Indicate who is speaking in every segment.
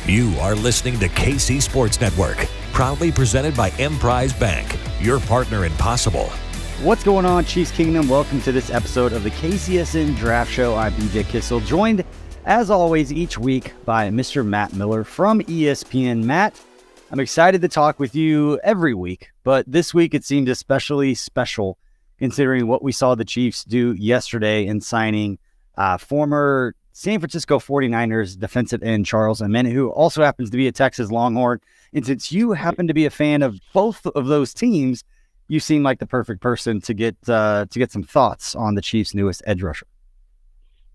Speaker 1: You are listening to KC Sports Network, proudly presented by Emprise Bank, your partner in possible.
Speaker 2: What's going on, Chiefs Kingdom? Welcome to this episode of the KCSN Draft Show. I'm BJ Kissel, joined, as always, each week by Mr. Matt Miller from ESPN. Matt, I'm excited to talk with you every week, but this week it seemed especially special considering what we saw the Chiefs do yesterday in signing former San Francisco 49ers defensive end Charles Omenihu, who also happens to be a Texas Longhorn. And since you happen to be a fan of both of those teams, you seem like the perfect person to get some thoughts on the Chiefs' newest edge rusher.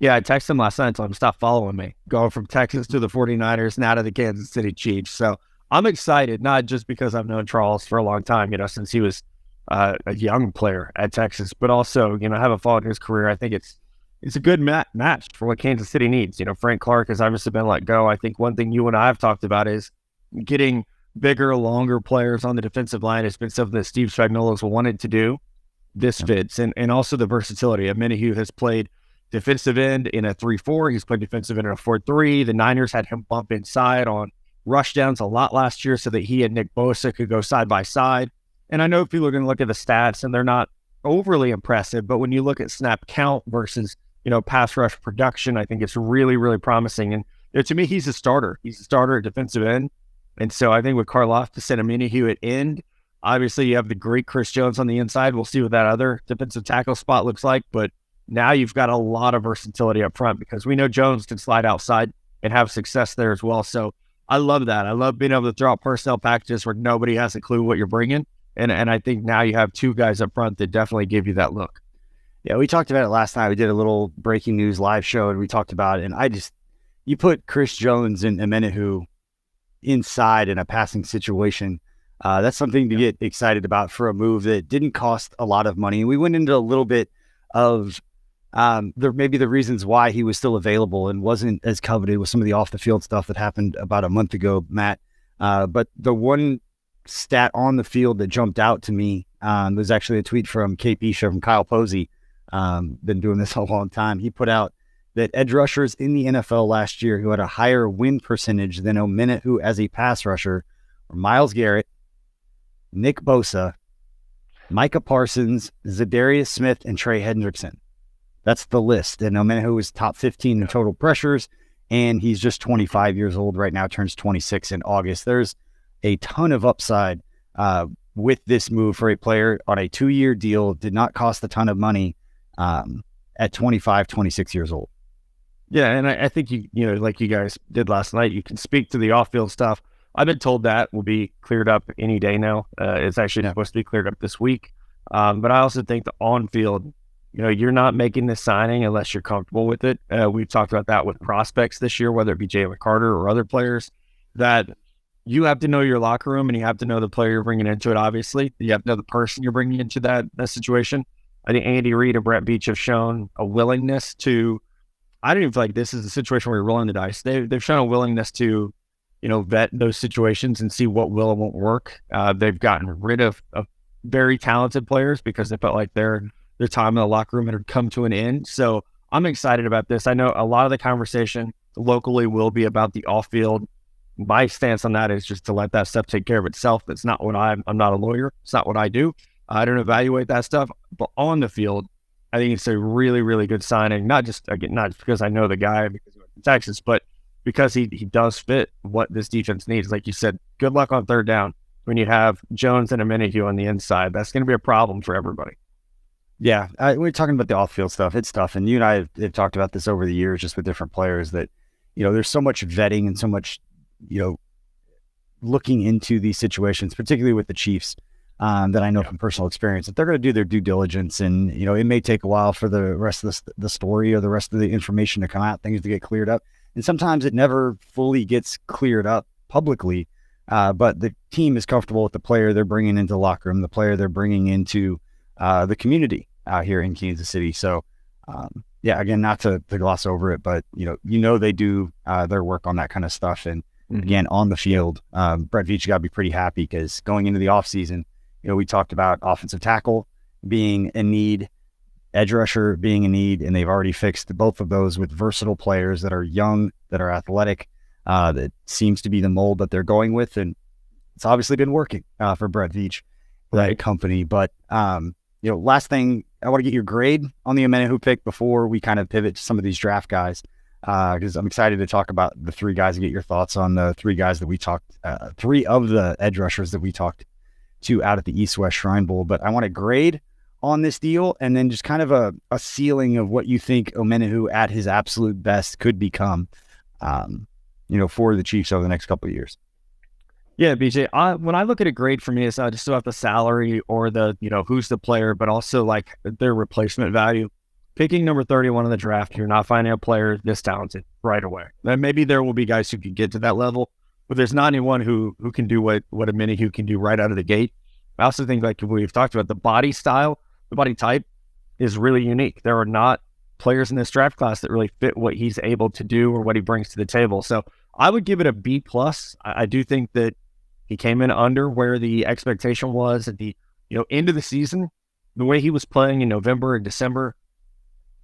Speaker 3: Yeah, I texted him last night and told him stop following me. Going from Texas to the 49ers, now to the Kansas City Chiefs. So I'm excited, not just because I've known Charles for a long time, since he was a young player at Texas, but also, having followed his career, I think it's a good match for what Kansas City needs. Frank Clark has obviously been let go. I think one thing you and I have talked about is getting bigger, longer players on the defensive line has been something that Steve Spagnuolo's wanted to do. This fits, and also the versatility. Omenihu has played defensive end in a 3-4. He's played defensive end in a 4-3. The Niners had him bump inside on rush downs a lot last year so that he and Nick Bosa could go side by side. And I know people are going to look at the stats and they're not overly impressive, but when you look at snap count versus pass rush production, I think it's really, really promising. And to me, he's a starter. He's a starter at defensive end. And so I think with Karlaftis and Omenihu at end, obviously you have the great Chris Jones on the inside. We'll see what that other defensive tackle spot looks like. But now you've got a lot of versatility up front because we know Jones can slide outside and have success there as well. So I love that. I love being able to throw out personnel packages where nobody has a clue what you're bringing. And I think now you have two guys up front that definitely give you that look.
Speaker 2: Yeah, we talked about it last night. We did a little breaking news live show, and we talked about it. And you put Chris Jones and Omenihu inside in a passing situation. That's something to get excited about for a move that didn't cost a lot of money. And we went into a little bit of maybe the reasons why he was still available and wasn't as coveted with some of the off the field stuff that happened about a month ago, Matt. But the one stat on the field that jumped out to me was actually a tweet from KP Show from Kyle Posey. Been doing this a long time. He put out that edge rushers in the NFL last year who had a higher win percentage than Omenihu as a pass rusher were Myles Garrett, Nick Bosa, Micah Parsons, Zadarius Smith, and Trey Hendrickson. That's the list. And Omenihu is top 15 in total pressures, and he's just 25 years old right now, turns 26 in August. There's a ton of upside with this move for a player on a 2-year deal, did not cost a ton of money at 25, 26 years old.
Speaker 3: Yeah, and I think, like you guys did last night, you can speak to the off-field stuff. I've been told that will be cleared up any day now. It's actually supposed to be cleared up this week. But I also think the on-field, you're not making this signing unless you're comfortable with it. We've talked about that with prospects this year, whether it be Jalen Carter or other players, that you have to know your locker room and you have to know the player you're bringing into it, obviously. You have to know the person you're bringing into that situation. I think Andy Reid and Brett Veach have shown a willingness to, I don't even feel like this is a situation where you're rolling the dice. They've shown a willingness to, vet those situations and see what will and won't work. They've gotten rid of very talented players because they felt like their time in the locker room had come to an end. So I'm excited about this. I know a lot of the conversation locally will be about the off-field. My stance on that is just to let that stuff take care of itself. That's not what I'm not a lawyer. It's not what I do. I don't evaluate that stuff, but on the field, I think it's a really, really good signing. Not just because I know the guy because he went to Texas, but because he does fit what this defense needs. Like you said, good luck on third down when you have Jones and Omenihu on the inside. That's going to be a problem for everybody.
Speaker 2: Yeah, we're talking about the off-field stuff. It's tough, and you and I have talked about this over the years, just with different players. That there's so much vetting and so much looking into these situations, particularly with the Chiefs. That I know from personal experience, that they're going to do their due diligence, and it may take a while for the rest of the story or the rest of the information to come out, things to get cleared up, and sometimes it never fully gets cleared up publicly. But the team is comfortable with the player they're bringing into the locker room, the player they're bringing into the community out here in Kansas City. So, again, not to gloss over it, but they do their work on that kind of stuff, and again on the field, Brett Veach got to be pretty happy because going into the offseason. We talked about offensive tackle being a need, edge rusher being a need, and they've already fixed both of those with versatile players that are young, that are athletic, that seems to be the mold that they're going with, and it's obviously been working for Brett Veach, that company. But last thing, I want to get your grade on the Omenihu pick before we kind of pivot to some of these draft guys, because I'm excited to talk about the three guys and get your thoughts on the three guys that we talked, three of the edge rushers that we talked to out at the East-West Shrine Bowl. But I want a grade on this deal, and then just kind of a ceiling of what you think Omenihu at his absolute best could become, for the Chiefs over the next couple of years.
Speaker 3: Yeah, BJ, when I look at a grade, for me, it's not just about the salary or the, who's the player, but also like their replacement value. Picking number 31 in the draft, you're not finding a player this talented right away. And maybe there will be guys who can get to that level, but there's not anyone who can do what Omenihu can do right out of the gate. I also think, like we've talked about, the body style, the body type is really unique. There are not players in this draft class that really fit what he's able to do or what he brings to the table. So I would give it a B+. I do think that he came in under where the expectation was at the end of the season. The way he was playing in November and December,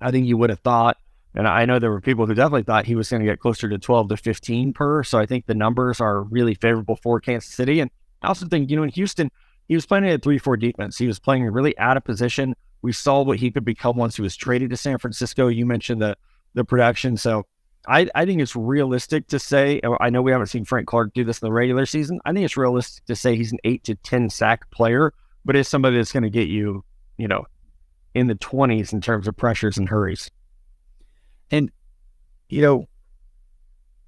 Speaker 3: I think you would have thought, and I know there were people who definitely thought he was going to get closer to 12 to 15 per. So I think the numbers are really favorable for Kansas City. And I also think, in Houston, he was playing a 3-4 defense. He was playing really out of position. We saw what he could become once he was traded to San Francisco. You mentioned the production. So I think it's realistic to say, I know we haven't seen Frank Clark do this in the regular season. I think it's realistic to say he's an 8 to 10 sack player, but it's somebody that's going to get you, in the 20s in terms of pressures and hurries.
Speaker 2: And,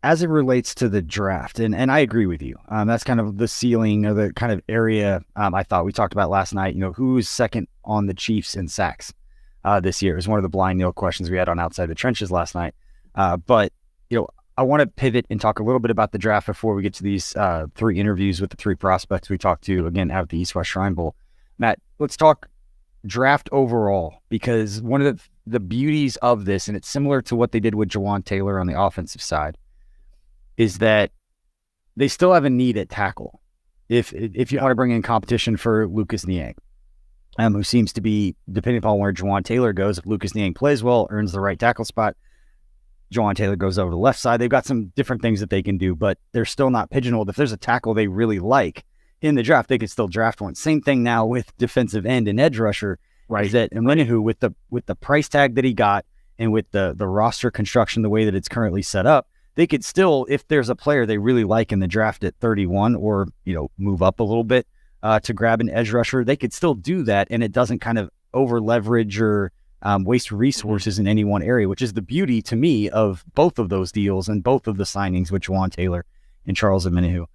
Speaker 2: as it relates to the draft, and I agree with you, that's kind of the ceiling or the kind of area I thought we talked about last night, who's second on the Chiefs in sacks this year is one of the blind nail questions we had on Outside the Trenches last night. But I want to pivot and talk a little bit about the draft before we get to these three interviews with the three prospects we talked to, again, out at the East-West Shrine Bowl. Matt, let's talk draft overall, because one of the beauties of this, and it's similar to what they did with Jawan Taylor on the offensive side, is that they still have a need at tackle. If you want to bring in competition for Lucas Niang, who seems to be, depending upon where Jawan Taylor goes, if Lucas Niang plays well, earns the right tackle spot, Jawan Taylor goes over to the left side. They've got some different things that they can do, but they're still not pigeonholed. If there's a tackle they really like in the draft, they could still draft one. Same thing now with defensive end and edge rusher. Right. Is that Omenihu, with the price tag that he got and with the roster construction the way that it's currently set up, they could still, if there's a player they really like in the draft at 31, or move up a little bit to grab an edge rusher, they could still do that, and it doesn't kind of over leverage or waste resources in any one area, which is the beauty to me of both of those deals and both of the signings with Jawan Taylor and Charles Omenihu.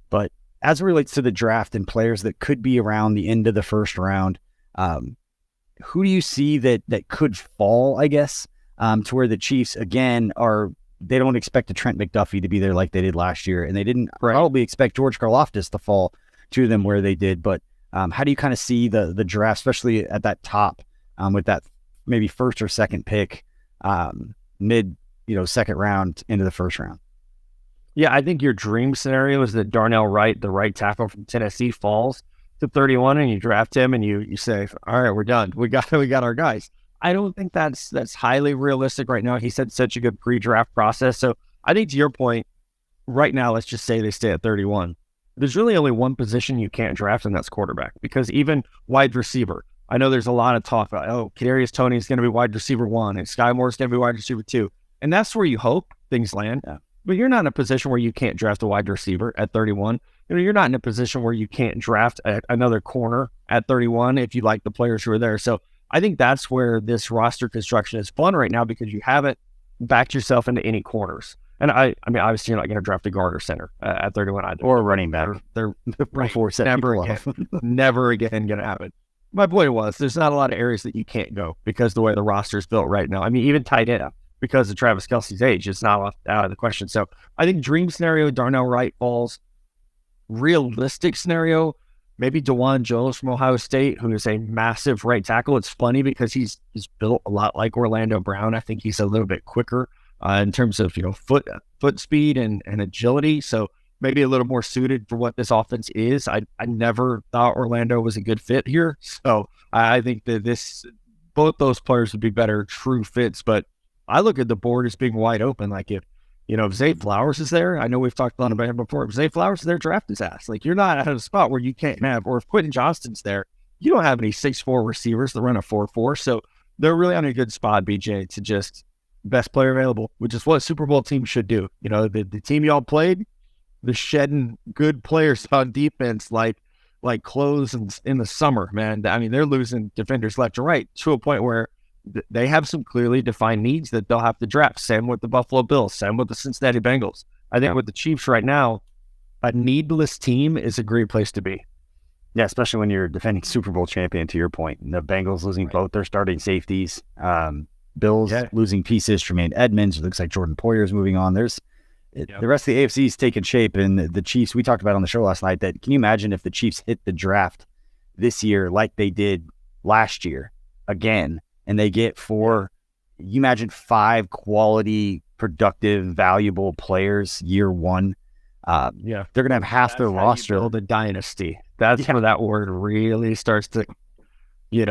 Speaker 2: But as it relates to the draft and players that could be around the end of the first round, who do you see that could fall, I guess, to where the Chiefs, again, they don't expect a Trent McDuffie to be there like they did last year, and they didn't probably expect George Karlaftis to fall to them where they did. But how do you kind of see the draft, especially at that top, with that maybe first or second pick, mid, second round into the first round?
Speaker 3: Yeah, I think your dream scenario is that Darnell Wright, the right tackle from Tennessee, falls to 31, and you draft him, and you say, all right, we're done. We got our guys. I don't think that's highly realistic right now. He's had such a good pre-draft process. So I think, to your point, right now, let's just say they stay at 31. There's really only one position you can't draft, and that's quarterback, because even wide receiver, I know there's a lot of talk about, Kadarius Toney is going to be wide receiver 1 and Sky Moore's going to be wide receiver 2. And that's where you hope things land. Yeah. But you're not in a position where you can't draft a wide receiver at 31. You're not in a position where you can't draft another corner at 31 if you like the players who are there. So I think that's where this roster construction is fun right now, because you haven't backed yourself into any corners. And I mean, obviously you're not going to draft a guard or center at 31 either.
Speaker 2: Or a running back.
Speaker 3: They're before never again going to happen. My point was, there's not a lot of areas that you can't go because the way the roster is built right now. I mean, even tight end, because of Travis Kelce's age, it's not out of the question. So I think dream scenario, Darnell Wright falls. Realistic scenario, maybe DeJuan Jones from Ohio State, who is a massive right tackle. It's funny because he's built a lot like Orlando Brown. I think he's a little bit quicker in terms of foot speed and agility. So maybe a little more suited for what this offense is. I never thought Orlando was a good fit here. So I think that both those players would be better true fits. But I look at the board as being wide open. Like if If Zay Flowers is there, I know we've talked a lot about him before. If Zay Flowers is there, draft his ass. Like, you're not at a spot where you can't have, or if Quentin Johnston's there, you don't have any 6'4" receivers that run a 4.4. So they're really on a good spot, BJ, to just best player available, which is what a Super Bowl team should do. The team y'all played, they're shedding good players on defense like clothes in the summer, man. I mean, they're losing defenders left and right to a point where they have some clearly defined needs that they'll have to draft. Same with the Buffalo Bills, same with the Cincinnati Bengals. I think with the Chiefs right now, a needless team is a great place to be.
Speaker 2: Yeah, especially when you're defending Super Bowl champion, to your point. And the Bengals losing both their starting safeties. Bills losing pieces. Tremaine Edmonds. It looks like Jordan Poyer's moving on. The rest of the AFC is taking shape. And the Chiefs, we talked about on the show last night, that can you imagine if the Chiefs hit the draft this year like they did last year again, and they get you imagine 5 quality, productive, valuable players year one. They're going to have half their roster.
Speaker 3: Build a dynasty. That's where that word really starts to, you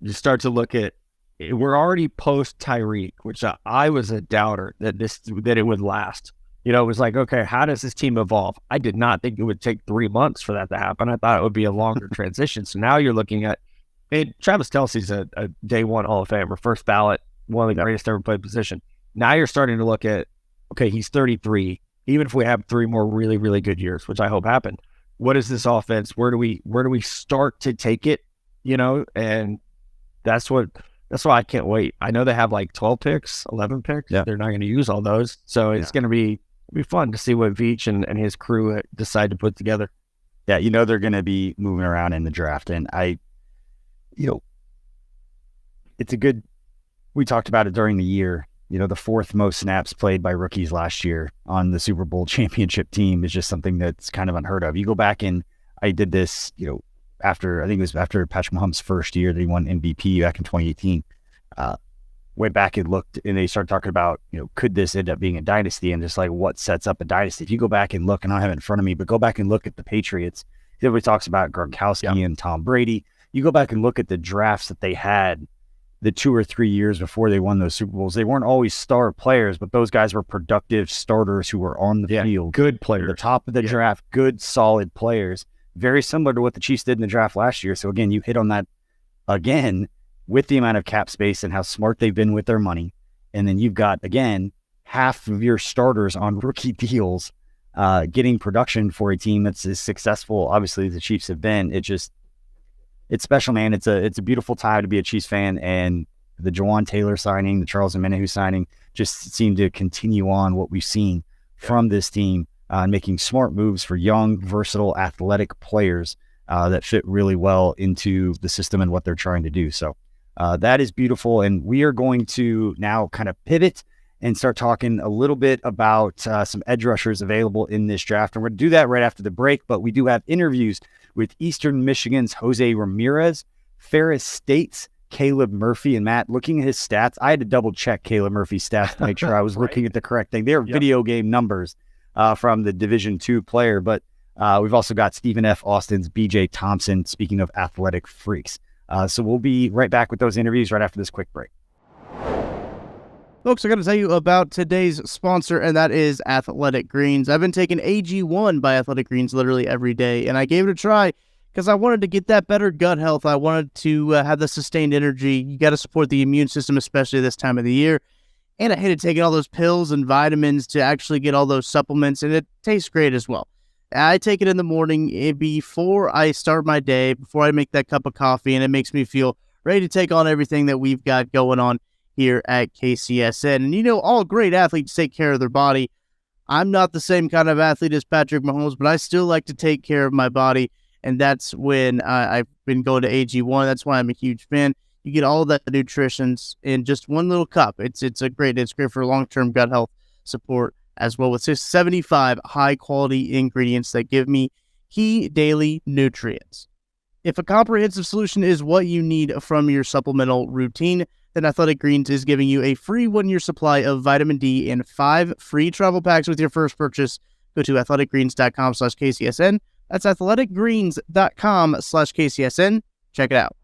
Speaker 3: start to look at. We're already post Tyreek, which I was a doubter that it would last. It was like, okay, how does this team evolve? I did not think it would take 3 months for that to happen. I thought it would be a longer transition. So now you're looking at, Travis Kelce's a day one Hall of Famer, first ballot, one of the greatest ever played position. Now you're starting to look at, okay, he's 33. Even if we have 3 more really, really good years, which I hope happen, what is this offense? Where do we start to take it? And that's why I can't wait. I know they have like 12 picks, 11 picks.
Speaker 2: Yeah.
Speaker 3: They're not going to use all those. So it's going to be fun to see what Veach and his crew decide to put together.
Speaker 2: Yeah, they're going to be moving around in the draft. And it's a good, we talked about it during the year, the 4th most snaps played by rookies last year on the Super Bowl championship team is just something that's kind of unheard of. You go back and I did this, after Patrick Mahomes' first year that he won MVP back in 2018. Went back and looked, and they started talking about, could this end up being a dynasty, and just like what sets up a dynasty. If you go back and look, and I don't have it in front of me, but go back and look at the Patriots. Everybody talks about Gronkowski and Tom Brady. You go back and look at the drafts that they had the 2 or 3 years before they won those Super Bowls. They weren't always star players, but those guys were productive starters who were on the field.
Speaker 3: Good players.
Speaker 2: At the top of the draft, good, solid players. Very similar to what the Chiefs did in the draft last year. So again, you hit on that again with the amount of cap space and how smart they've been with their money. And then you've got, again, half of your starters on rookie deals, getting production for a team that's as successful, obviously, the Chiefs have been. It's special, man. It's a beautiful time to be a Chiefs fan, and the Jawan Taylor signing, the Charles Omenihu signing, just seem to continue on what we've seen from this team, making smart moves for young, versatile, athletic players that fit really well into the system and what they're trying to do. So that is beautiful, and we are going to now kind of pivot and start talking a little bit about some edge rushers available in this draft. And we're going to do that right after the break, but we do have interviews with Eastern Michigan's Jose Ramirez, Ferris State's Caleb Murphy. And Matt, looking at his stats, I had to double check Caleb Murphy's stats to make sure I was looking at the correct thing. They're video game numbers from the Division II player, but we've also got Stephen F. Austin's BJ Thompson, speaking of athletic freaks. So we'll be right back with those interviews right after this quick break.
Speaker 4: Folks, I got to tell you about today's sponsor, and that is Athletic Greens. I've been taking AG1 by Athletic Greens literally every day, and I gave it a try because I wanted to get that better gut health. I wanted to have the sustained energy. You got to support the immune system, especially this time of the year. And I hated taking all those pills and vitamins to actually get all those supplements, and it tastes great as well. I take it in the morning before I start my day, before I make that cup of coffee, and it makes me feel ready to take on everything that we've got going on here at KCSN. And all great athletes take care of their body. I'm not the same kind of athlete as Patrick Mahomes, but I still like to take care of my body, and that's when I've been going to AG1. That's why I'm a huge fan. You get all that nutrition in just one little cup. It's great for long-term gut health support as well, with 75 high-quality ingredients that give me key daily nutrients. If a comprehensive solution is what you need from your supplemental routine, then Athletic Greens is giving you a free 1-year supply of vitamin D and 5 free travel packs with your first purchase. Go to athleticgreens.com/KCSN. That's athleticgreens.com/KCSN. Check it out.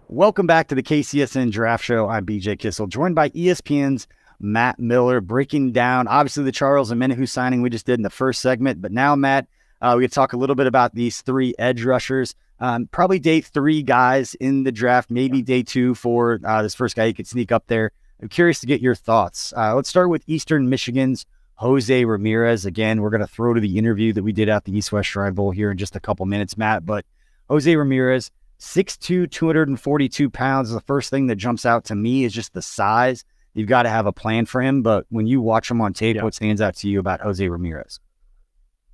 Speaker 2: Welcome back to the KCSN Draft Show. I'm BJ Kissel, joined by ESPN's Matt Miller, breaking down, obviously, the Charles Omenihu signing we just did in the first segment. But now, Matt, we could talk a little bit about these 3 edge rushers. Probably day 3 guys in the draft, maybe day 2 for this first guy. You could sneak up there. I'm curious to get your thoughts. Let's start with Eastern Michigan's Jose Ramirez. Again, we're going to throw to the interview that we did at the East-West Shrine Bowl here in just a couple minutes, Matt. But Jose Ramirez, 6'2", 242 pounds. The first thing that jumps out to me is just the size. You've got to have a plan for him. But when you watch him on tape, what stands out to you about Jose Ramirez?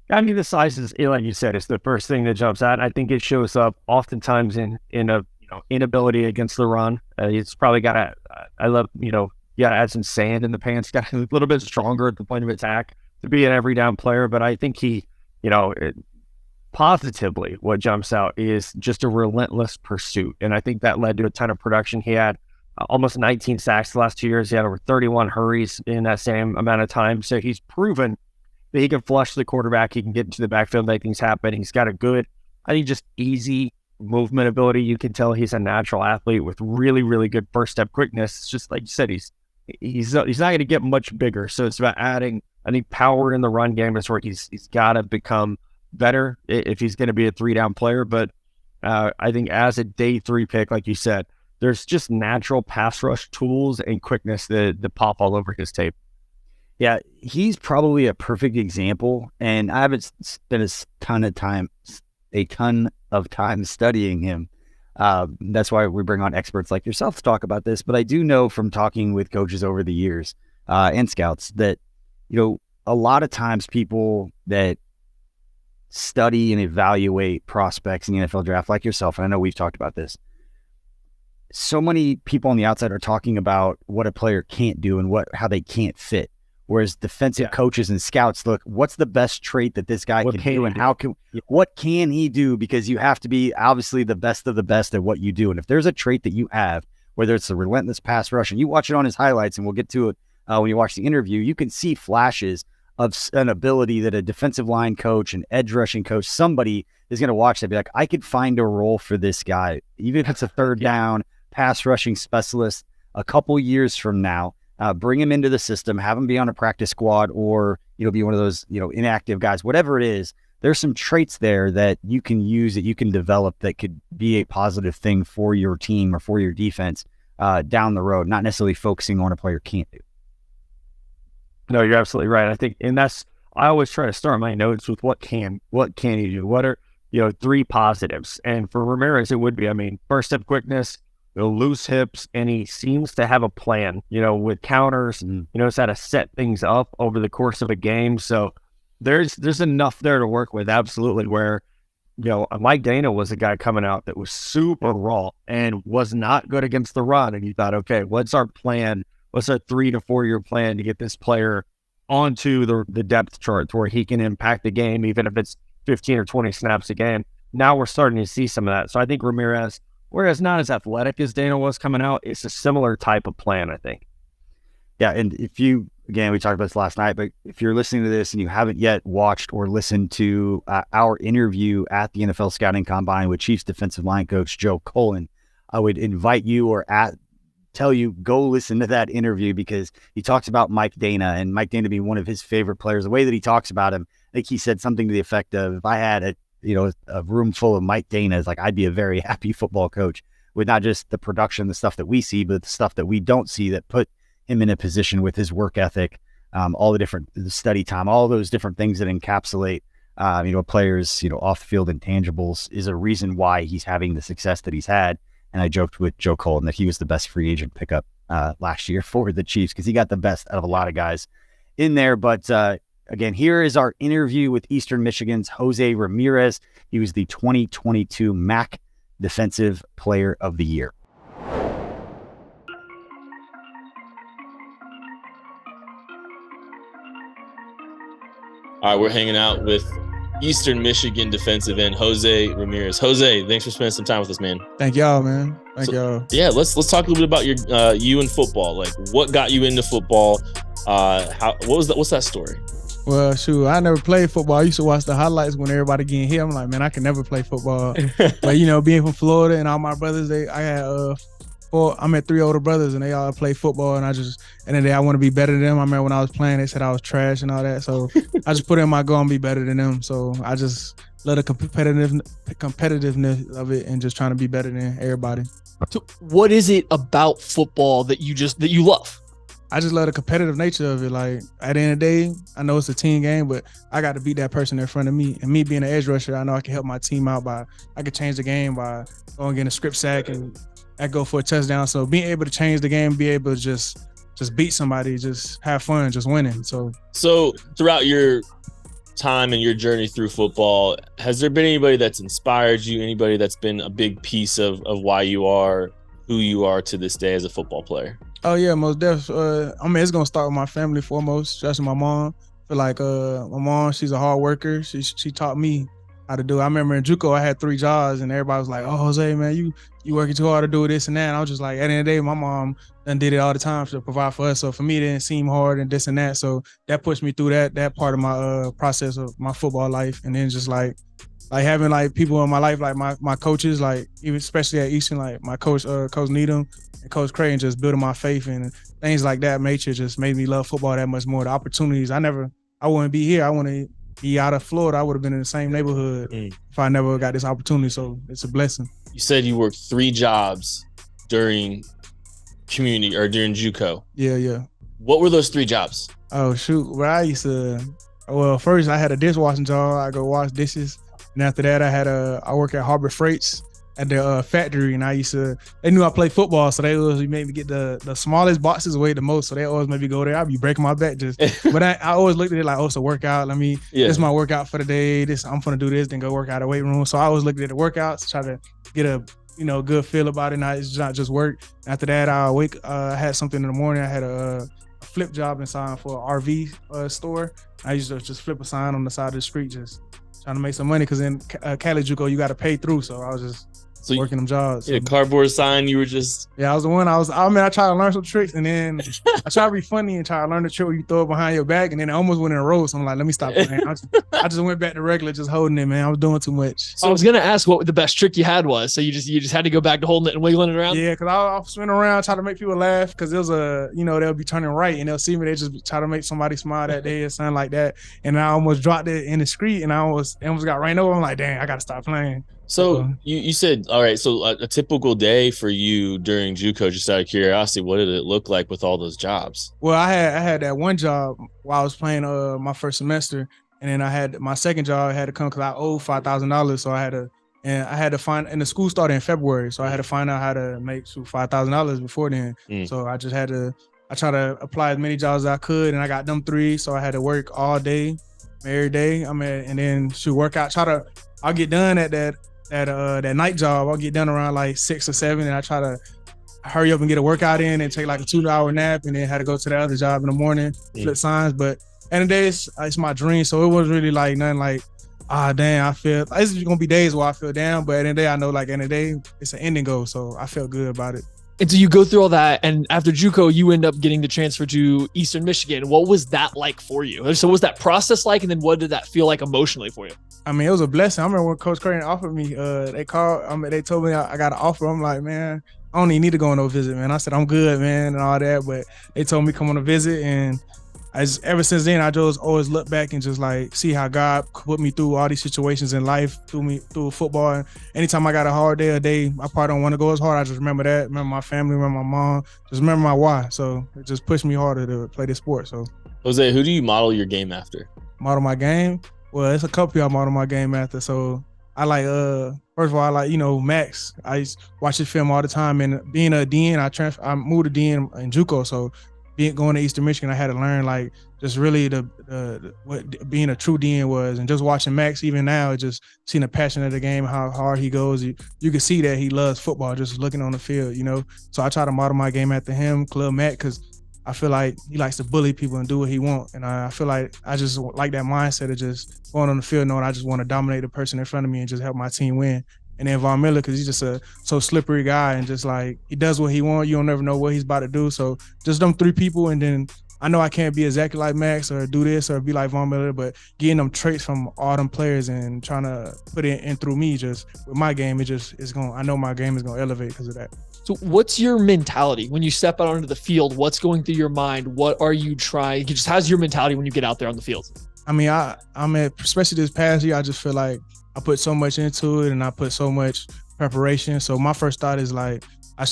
Speaker 3: I mean, the size is, like you said, it's the first thing that jumps out. I think it shows up oftentimes in a inability against the run. It's probably got to, you got to add some sand in the pants, got a little bit stronger at the point of attack to be an every down player. But I think he, positively what jumps out is just a relentless pursuit. And I think that led to a ton of production. He had almost 19 sacks the last 2 years. He had over 31 hurries in that same amount of time. So he's proven that he can flush the quarterback. He can get into the backfield, make things happen. He's got a good, I think, just easy movement ability. You can tell he's a natural athlete with really, really good first step quickness. It's just like you said, he's not going to get much bigger. So it's about adding, I think, power in the run game. That's where he's got to become better if he's going to be a 3-down player. But I think as a day 3 pick, like you said, there's just natural pass rush tools and quickness that pop all over his tape.
Speaker 2: Yeah, he's probably a perfect example, and I haven't spent a ton of time studying him. That's why we bring on experts like yourself to talk about this. But I do know from talking with coaches over the years and scouts that, a lot of times people that study and evaluate prospects in the NFL draft, like yourself, and I know we've talked about this, so many people on the outside are talking about what a player can't do and how they can't fit. Whereas defensive coaches and scouts look, what's the best trait that this guy can do, and what can he do? Because you have to be obviously the best of the best at what you do. And if there's a trait that you have, whether it's the relentless pass rush, and you watch it on his highlights, and we'll get to it when you watch the interview, you can see flashes of an ability that a defensive line coach, an edge rushing coach, somebody is going to watch that and be like, I could find a role for this guy, even if it's a third down pass rushing specialist a couple years from now. Bring him into the system, have him be on a practice squad, or be one of those inactive guys. Whatever it is, there's some traits there that you can use, that you can develop, that could be a positive thing for your team or for your defense down the road. Not necessarily focusing on a player can't do.
Speaker 3: No, you're absolutely right. I think, and I always try to start my notes with what can he do? What are 3 positives? And for Ramirez, it would be, first step quickness, loose hips, and he seems to have a plan, with counters, knows how to set things up over the course of a game. So there's enough there to work with, absolutely, where, Mike Dana was a guy coming out that was super raw and was not good against the run. And you thought, okay, what's our plan? What's our 3 to 4 year plan to get this player onto the depth chart where he can impact the game, even if it's 15 or 20 snaps a game? Now we're starting to see some of that. So I think Ramirez, whereas not as athletic as Dana was coming out, it's a similar type of plan, I think.
Speaker 2: Yeah, and again, we talked about this last night, but if you're listening to this and you haven't yet watched or listened to our interview at the NFL Scouting Combine with Chiefs defensive line coach Joe Cullen, I would invite you tell you, go listen to that interview, because he talks about Mike Dana, and Mike Dana being one of his favorite players. The way that he talks about him, I think he said something to the effect of, if I had a room full of Mike Danas, like, I'd be a very happy football coach, with not just the production, the stuff that we see, but the stuff that we don't see that put him in a position with his work ethic, all the different study time, all those different things that encapsulate, players, off-field intangibles, is a reason why he's having the success that he's had. And I joked with Joe Colton that he was the best free agent pickup last year for the Chiefs, because he got the best out of a lot of guys in there. But again, here is our interview with Eastern Michigan's Jose Ramirez. He was the 2022 MAC Defensive Player of the Year.
Speaker 5: All right, we're hanging out with Eastern Michigan defensive end Jose Ramirez. Jose, thanks for spending some time with us, man.
Speaker 6: Thank y'all, man. Thank y'all.
Speaker 5: Yeah, let's talk a little bit about your you and football. Like, what got you into football? What's that story?
Speaker 6: Well, shoot, I never played football. I used to watch the highlights when everybody getting hit. I'm like, man, I can never play football. But being from Florida and all my brothers, I had I'm at 3 older brothers and they all play football, and at the end of the day, I want to be better than them. I remember when I was playing, they said I was trash and all that. So I just put in my goal and be better than them. So I just love the competitiveness of it and just trying to be better than everybody.
Speaker 7: So what is it about football that you love?
Speaker 6: I just love the competitive nature of it. Like, at the end of the day, I know it's a team game, but I got to beat that person in front of me. And me being an edge rusher, I know I can help my team out I can change the game by going getting a script sack and I go for a touchdown. So being able to change the game, be able to just beat somebody, just have fun, just winning. So
Speaker 5: throughout your time and your journey through football, has there been anybody that's inspired you, anybody that's been a big piece of why you are who you are to this day as a football player?
Speaker 6: Oh yeah, most definitely. I mean, it's gonna start with my family foremost, especially my mom. I feel like my mom, she's a hard worker. She taught me how to do it. I remember in JUCO, I had 3 jobs, and everybody was like, "Oh, Jose, man, you working too hard to do this and that." And I was just like, at the end of the day, my mom done did it all the time to provide for us. So for me, it didn't seem hard and this and that. So that pushed me through that part of my process of my football life, and then just like having like people in my life, like my coaches, like even especially at Eastern, like my coach, Coach Needham and Coach Creighton, just building my faith and things like that nature just made me love football that much more. The opportunities, I wouldn't be here. I want to be out of Florida. I would have been in the same neighborhood if I never got this opportunity. So it's a blessing.
Speaker 5: You said you worked 3 jobs during community or during JUCO.
Speaker 6: Yeah.
Speaker 5: What were those 3 jobs?
Speaker 6: Oh shoot! First I had a dishwashing job. I go wash dishes. And after that, I work at Harbor Freights at the factory, and they knew I played football, so they always made me get the smallest boxes weigh the most, so they always made me go there. I'd be breaking my back but I always looked at it like, oh, it's a workout. This is my workout for the day. I'm gonna do this, then go work out at the weight room. So I always looked at the workouts, try to get a good feel about it, it's not just work. After that, I had something in the morning. I had a flip job inside for an RV store. I used to just flip a sign on the side of the street, just trying to make some money, because in Cali JUCO you got to pay through. So I was just working them jobs.
Speaker 5: Yeah, cardboard sign. You were just.
Speaker 6: Yeah, I was the one. I tried to learn some tricks, and then I tried to be funny and try to learn the trick where you throw it behind your back, and then I almost went in a row. So I'm like, let me stop playing. I just went back to regular, just holding it, man. I was doing too much.
Speaker 7: So I was gonna ask what the best trick you had was. So you just had to go back to holding it and wiggling it around.
Speaker 6: Yeah, because I'll spin around, try to make people laugh, because it was they'll be turning right and they'll see me. They just try to make somebody smile that day or something like that. And I almost dropped it in the street, and I almost got ran over. I'm like, dang, I gotta stop playing.
Speaker 5: So you said, all right, so a typical day for you during JUCO, just out of curiosity, what did it look like with all those jobs?
Speaker 6: Well, I had that one job while I was playing my first semester, and then I had my second job. I had to come because I owed $5,000, so I had to find, and the school started in February, so I had to find out how to make $5,000 before then. So I just I tried to apply as many jobs as I could, and I got them 3, so I had to work all day, every day. And then work out. I'll get done at that night job. I'll get done around like 6 or 7, and I try to hurry up and get a workout in and take like a 2-hour nap, and then had to go to the other job in the morning, flip signs. But end of the day, it's my dream, so it wasn't really like nothing like, damn, I feel it's gonna be days where I feel down, but at the end of the day, I know like end of the day, it's an ending goal, so I felt good about it.
Speaker 7: And so you go through all that, and after JUCO, you end up getting the transfer to Eastern Michigan. What was that like for you? So what was that process like, and then what did that feel like emotionally for you?
Speaker 6: I mean, it was a blessing. I remember when Coach Creighton offered me, they told me I got an offer. I'm like, man, I don't even need to go on no visit, man. I said, I'm good, man, and all that. But they told me come on a visit, and ever since then, I just always look back and just like see how God put me through all these situations in life, through football. And anytime I got a hard day, I probably don't want to go as hard. I just remember that, remember my family, remember my mom, just remember my why. So it just pushed me harder to play this sport. So,
Speaker 5: Jose, who do you model your game after?
Speaker 6: Model my game? Well, it's a couple people I model my game after. So I like, first of all, I like, Max. I used to watch his film all the time. And being a DN, I moved to DN in JUCO. So going to Eastern Michigan, I had to learn like just really what being a true DN was, and just watching Max even now, just seeing the passion of the game, how hard he goes. You can see that he loves football just looking on the field, So I try to model my game after him, Club Matt, because I feel like he likes to bully people and do what he wants, and I feel like I just like that mindset of just going on the field knowing I just want to dominate the person in front of me and just help my team win. And then Von Miller, because he's just a so slippery guy, and just like he does what he wants. You don't never know what he's about to do. So just them 3 people, and then I know I can't be exactly like Max or do this or be like Von Miller, but getting them traits from all them players and trying to put it in through me, just with my game, I know my game is gonna elevate because of that.
Speaker 7: So what's your mentality when you step out onto the field? What's going through your mind? What are you trying? Just how's your mentality when you get out there on the field?
Speaker 6: I mean, especially this past year, I just feel like I put so much into it and I put so much preparation. So my first thought is like,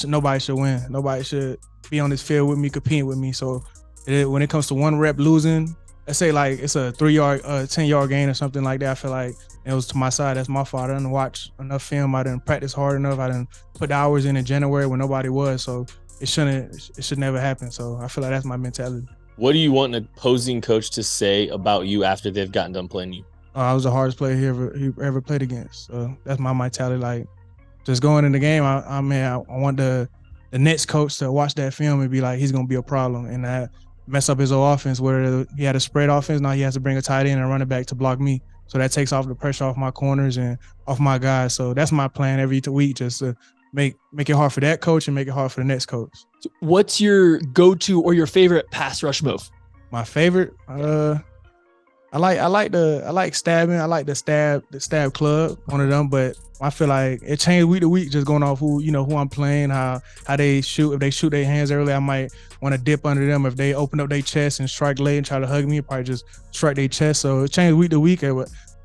Speaker 6: nobody should win. Nobody should be on this field with me, competing with me. So when it comes to one rep losing, let's say like it's a 10-yard gain or something like that, I feel like it was to my side. That's my fault. I didn't watch enough film. I didn't practice hard enough. I didn't put the hours in January when nobody was. So it should never happen. So I feel like that's my mentality.
Speaker 5: What do you want an opposing coach to say about you after they've gotten done playing you?
Speaker 6: I was the hardest player he ever played against. So that's my mentality. Like, just going in the game, I want the next coach to watch that film and be like, he's going to be a problem. And that mess up his whole offense, where he had a spread offense. Now he has to bring a tight end and run it back to block me. So that takes off the pressure off my corners and off my guys. So that's my plan every week, just to make it hard for that coach and make it hard for the next coach.
Speaker 7: So what's your go-to or your favorite pass rush move?
Speaker 6: My favorite, I like stabbing. I like the stab club, one of them. But I feel like it changed week to week, just going off who I'm playing, how they shoot. If they shoot their hands early, I might want to dip under them. If they open up their chest and strike late and try to hug me, probably just strike their chest. So it changed week to week.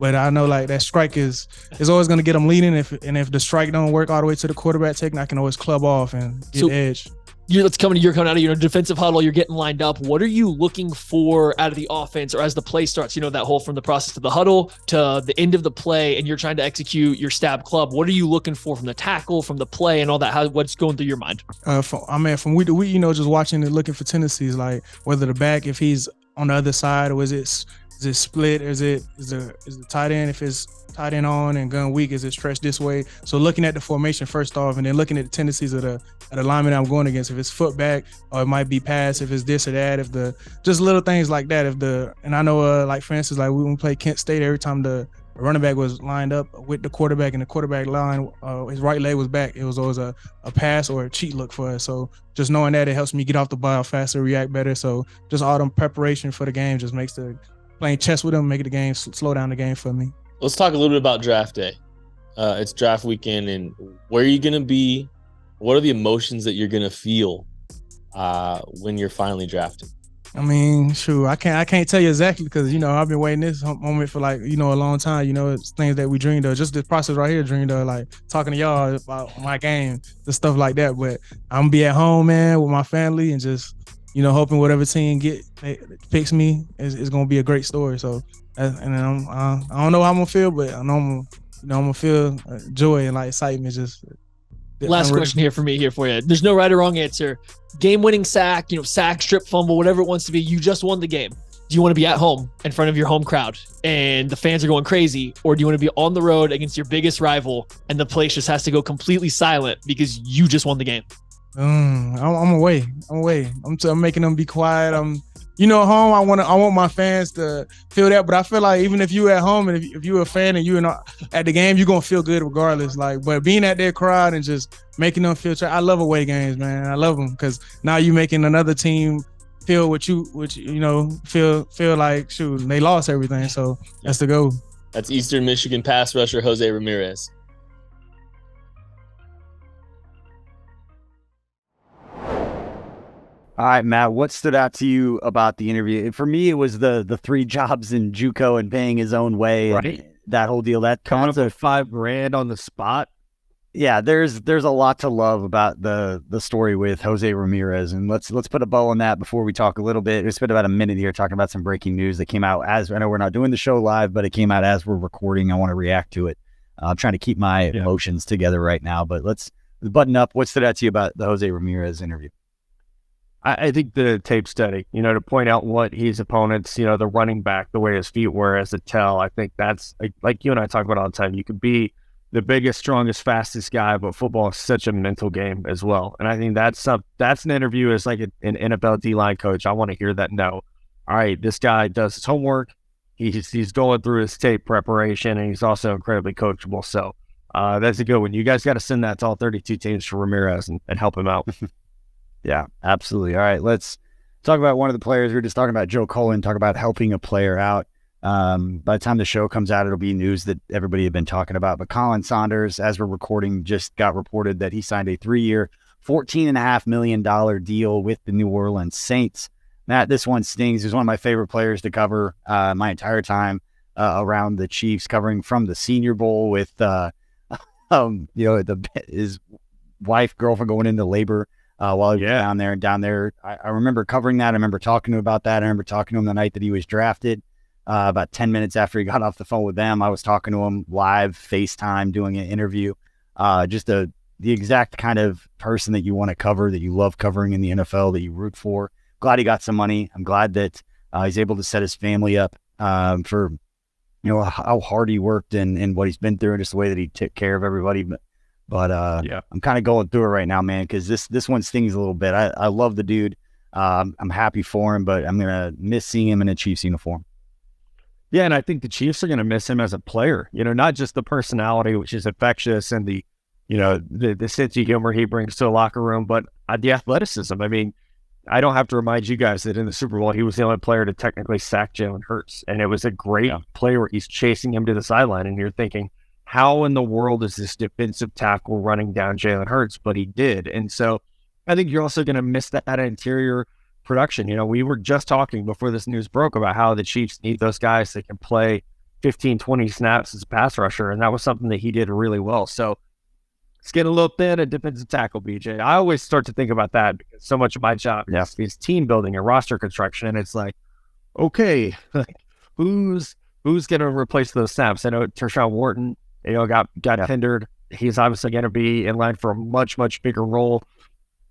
Speaker 6: But I know like that strike is always going to get them leaning. If the strike don't work all the way to the quarterback technique, I can always club off and get edge.
Speaker 7: You're coming out of your defensive huddle, you're getting lined up. What are you looking for out of the offense, or as the play starts, that whole from the process of the huddle to the end of the play, and you're trying to execute your stab club? What are you looking for from the tackle, from the play, and all that? What's going through your mind?
Speaker 6: From week to week, just watching and looking for tendencies, like whether the back, if he's on the other side, or is it split? Is the tight end, if it's tight end on and gun weak, is it stretched this way? So looking at the formation first off, and then looking at the tendencies of the lineman I'm going against. If it's foot back, or it might be pass, if it's this or that, just little things like that. And I know like for instance, like when we played Kent State, every time the running back was lined up with the quarterback and the quarterback line, his right leg was back, it was always a pass or a cheat look for us. So just knowing that, it helps me get off the ball faster, react better. So just all them preparation for the game just makes playing chess with them, make the game, slow down the game for me.
Speaker 5: Let's talk a little bit about draft day. It's draft weekend, and where are you going to be? What are the emotions that you're going to feel when you're finally drafted?
Speaker 6: I mean, sure, I can't tell you exactly, because I've been waiting this moment for a long time. It's things that we dreamed of. Just this process right here, dreamed of, like talking to y'all about my game, the stuff like that. But I'm gonna be at home, man, with my family, and just hoping whatever team picks me is gonna be a great story. So, and then I don't know how I'm gonna feel, but I know I'm gonna feel joy and excitement. Just
Speaker 7: last question here for you. There's no right or wrong answer. Game-winning sack, sack, strip, fumble, whatever it wants to be. You just won the game. Do you want to be at home in front of your home crowd and the fans are going crazy, or do you want to be on the road against your biggest rival and the place just has to go completely silent because you just won the game?
Speaker 6: I'm away. I'm making them be quiet. Home, I want my fans to feel that, but I feel like even if you at home and if you're a fan and you're not at the game, you're gonna feel good regardless. But being at their crowd and just making them feel, I love away games, man. I love them because now you're making another team feel feel like shoot, they lost everything. So that's the goal.
Speaker 5: That's Eastern Michigan pass rusher Jose Ramirez.
Speaker 2: All right, Matt, what stood out to you about the interview? For me, it was the 3 jobs in JUCO and paying his own way, right? And that whole deal. That
Speaker 3: coming up with $5,000 on the spot.
Speaker 2: Yeah, there's a lot to love about the story with Jose Ramirez, and let's put a bow on that before we talk a little bit. We spent about a minute here talking about some breaking news that came out I know we're not doing the show live, but it came out as we're recording. I want to react to it. I'm trying to keep my emotions together right now, but let's button up. What stood out to you about the Jose Ramirez interview?
Speaker 3: I think the tape study, to point out what his opponents, the running back, the way his feet were as a tell. I think that's like you and I talk about all the time. You could be the biggest, strongest, fastest guy, but football is such a mental game as well. And I think that's an interview as like an NFL D-line coach. I want to hear that. No, all right, this guy does his homework. He's going through his tape preparation, and he's also incredibly coachable. So that's a good one. You guys got to send that to all 32 teams for Ramirez and help him out.
Speaker 2: Yeah, absolutely. All right, let's talk about one of the players. We were just talking about Joe Cullen, talk about helping a player out. By the time the show comes out, it'll be news that everybody had been talking about. But Colin Saunders, as we're recording, just got reported that he signed a 3-year, $14.5 million deal with the New Orleans Saints. Matt, this one stings. He's one of my favorite players to cover my entire time around the Chiefs, covering from the Senior Bowl with his wife, girlfriend going into labor while he was down there. I remember covering that. I remember talking to him about that. I remember talking to him the night that he was drafted. About 10 minutes after he got off the phone with them, I was talking to him live, FaceTime, doing an interview. Just the exact kind of person that you want to cover, that you love covering in the NFL, that you root for. Glad he got some money. I'm glad that he's able to set his family up for how hard he worked and what he's been through, and just the way that he took care of everybody. But I'm kind of going through it right now, man, because this one stings a little bit. I love the dude. I'm happy for him, but I'm gonna miss seeing him in a Chiefs uniform.
Speaker 3: Yeah, and I think the Chiefs are going to miss him as a player. Not just the personality, which is infectious, and the sense of humor he brings to a locker room, but the athleticism. I mean, I don't have to remind you guys that in the Super Bowl, he was the only player to technically sack Jalen Hurts, and it was a great play where he's chasing him to the sideline, and you're thinking, how in the world is this defensive tackle running down Jalen Hurts? But he did, and so I think you're also going to miss that interior production. We were just talking before this news broke about how the Chiefs need those guys that can play 15, 20 snaps as a pass rusher, and that was something that he did really well. So it's getting a little thin at defensive tackle, BJ. I always start to think about that because so much of my job is team building and roster construction, and it's like, okay, who's going to replace those snaps? I know Tershawn Wharton, got hindered. He's obviously going to be in line for a much, much bigger role.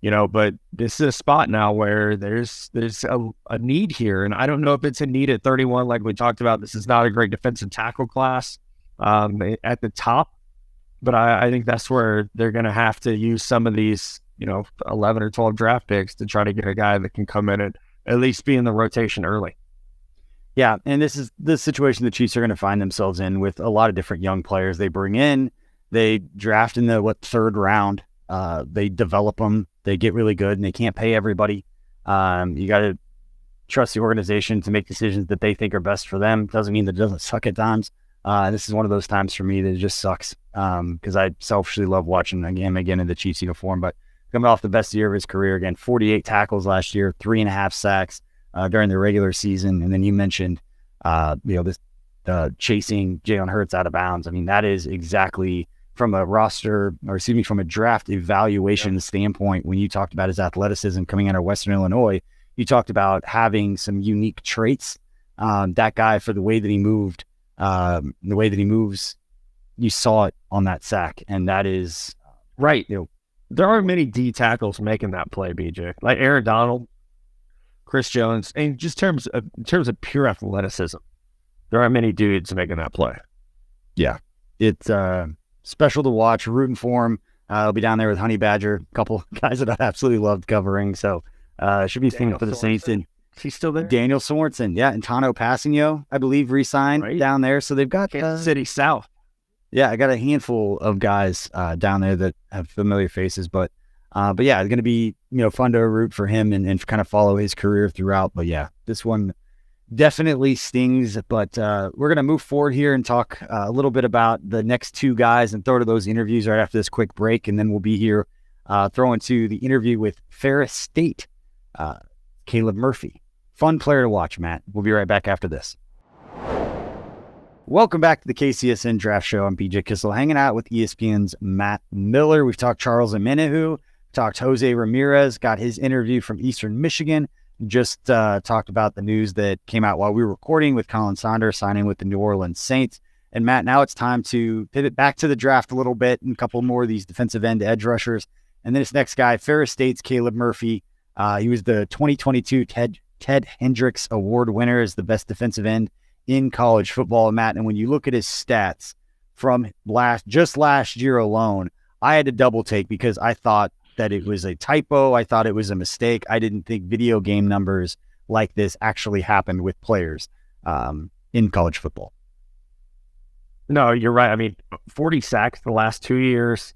Speaker 3: But this is a spot now where there's a need here. And I don't know if it's a need at 31, like we talked about. This is not a great defensive tackle class at the top. But I think that's where they're going to have to use some of these, 11 or 12 draft picks to try to get a guy that can come in and at least be in the rotation early.
Speaker 2: Yeah, and this is the situation the Chiefs are going to find themselves in with a lot of different young players they bring in. They draft in the third round. They develop them. They get really good, and they can't pay everybody. You got to trust the organization to make decisions that they think are best for them. Doesn't mean that it doesn't suck at times. This is one of those times for me that it just sucks because I selfishly love watching him again in the Chiefs uniform. But coming off the best year of his career, again, 48 tackles last year, 3.5 sacks during the regular season. And then you mentioned, this chasing Jalen Hurts out of bounds. I mean, that is exactly from a draft evaluation standpoint. When you talked about his athleticism coming out of Western Illinois, you talked about having some unique traits. That guy, for the way that he moved, the way that he moves, you saw it on that sack, and that is
Speaker 3: right. There aren't many D tackles making that play, BJ, like Aaron Donald, Chris Jones, and just in terms of pure athleticism, there aren't many dudes making that play.
Speaker 2: Yeah, it's special to watch, rooting for him. I'll be down there with Honey Badger, a couple guys that I absolutely loved covering. So should be fun for the Saints. And
Speaker 3: he's still there.
Speaker 2: Daniel Sorensen, and Tano Passanio, I believe, re-signed down there. So they've got
Speaker 3: Kansas City South.
Speaker 2: Yeah, I got a handful of guys down there that have familiar faces, but yeah, it's going to be fun to root for him and kind of follow his career throughout. But yeah, this one definitely stings. But we're going to move forward here and talk a little bit about the next two guys and throw to those interviews right after this quick break, and then we'll be here throwing to the interview with Ferris State, Caleb Murphy. Fun player to watch, Matt. We'll be right back after this. Welcome back to the KCSN Draft Show. I'm BJ Kissel, hanging out with ESPN's Matt Miller. We've talked Charles Omenihu, talked Jose Ramirez, got his interview from Eastern Michigan, just talked about the news that came out while we were recording with Colin Saunders signing with the New Orleans Saints. And Matt, now it's time to pivot back to the draft a little bit and a couple more of these defensive end edge rushers. And then this next guy, Ferris State's Caleb Murphy. He was the 2022 Ted Hendricks Award winner as the best defensive end in college football, Matt. And when you look at his stats from last year alone, I had to double take because I thought that it was a typo. I thought it was a mistake. I didn't think video game numbers like this actually happened with players in college football.
Speaker 3: No, you're right. I mean, 40 sacks the last 2 years,